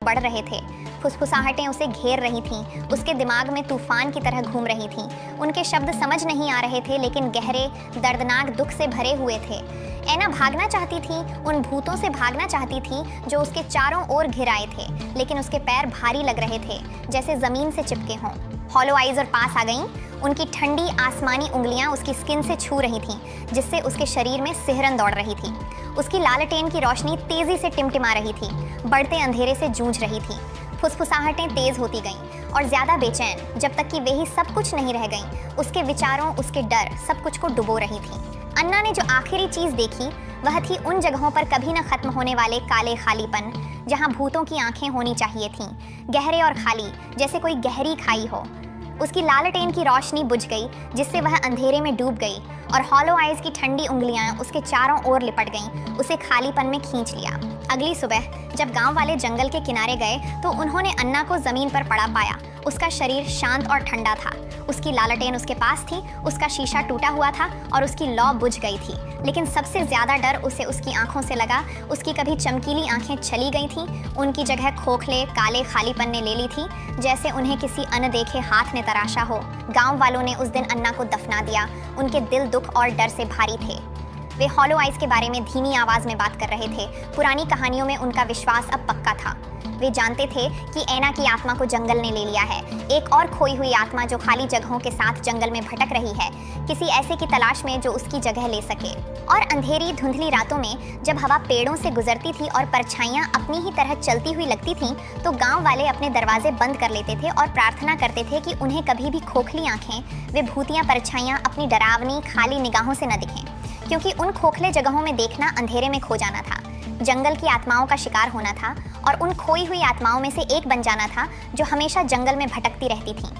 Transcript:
बढ़ रहे थे। फुसफुसाहटें उसे घेर रही थीं, उसके दिमाग में तूफान की तरह घूम रही थीं। उनके शब्द समझ नहीं आ रहे थे, लेकिन गहरे दर्दनाक दुख से भरे हुए थे। ऐना भागना चाहती थी, उन भूतों से भागना चाहती थी जो उसके चारों ओर घिर आए थे, लेकिन उसके पैर भारी लग रहे थे, जैसे जमीन से चिपके हों। हॉलो आइज और पास आ गईं। उनकी ठंडी आसमानी उंगलियां उसकी स्किन से छू रही थीं, जिससे उसके शरीर में सिहरन दौड़ रही थी। उसकी लालटेन की रोशनी तेजी से टिमटिमा रही थी, बढ़ते अंधेरे से जूझ रही थी। फुसफुसाहटें तेज होती गईं और ज्यादा बेचैन, जब तक कि वे ही सब कुछ नहीं रह गईं। उसके विचारों, उसके डर सब कुछ को डुबो रही थी। अन्ना ने जो आखिरी चीज देखी वह थी उन जगहों पर कभी न खत्म होने वाले काले खालीपन, जहां भूतों की आंखें होनी चाहिए थीं, गहरे और खाली, जैसे कोई गहरी खाई हो। उसकी लालटेन की रोशनी बुझ गई, जिससे वह अंधेरे में डूब गई, और हॉलो आइज की ठंडी उंगलियां उसके चारों ओर लिपट गईं, उसे खालीपन में खींच लिया। अगली सुबह जब गांव वाले जंगल के किनारे गए तो उन्होंने अन्ना को जमीन पर पड़ा पाया। उसका शरीर शांत और ठंडा था, उसकी लालटेन उसके पास थी, उसका शीशा टूटा हुआ था और उसकी लौ बुझ गई थी। लेकिन सबसे ज्यादा डर उसे उसकी आंखों से लगा। उसकी कभी चमकीली आंखें चली गई थीं, उनकी जगह खोखले काले खालीपन ने ले ली थी, जैसे उन्हें किसी अनदेखे हाथ ने तराशा हो। गांव वालों ने उस दिन अन्ना को दफना दिया। उनके दिल दुख और डर से भारी थे। वे हॉलो आइज के बारे में धीमी आवाज में बात कर रहे थे। पुरानी कहानियों में उनका विश्वास अब पक्का था। वे जानते थे कि ऐना की आत्मा को जंगल ने ले लिया है, एक और खोई हुई आत्मा जो खाली जगहों के साथ जंगल में भटक रही है, किसी ऐसे की तलाश में जो उसकी जगह ले सके। और अंधेरी धुंधली रातों में जब हवा पेड़ों से गुजरती थी और परछाइयां अपनी ही तरह चलती हुई लगती थीं, तो गांव वाले अपने दरवाजे बंद कर लेते थे और प्रार्थना करते थे कि उन्हें कभी भी खोखली आंखें, वे भूतियां परछाइयां अपनी डरावनी खाली निगाहों से न दिखें, क्योंकि उन खोखले जगहों में देखना अंधेरे में खो जाना था, जंगल की आत्माओं का शिकार होना था और उन खोई हुई आत्माओं में से एक बन जाना था जो हमेशा जंगल में भटकती रहती थीं।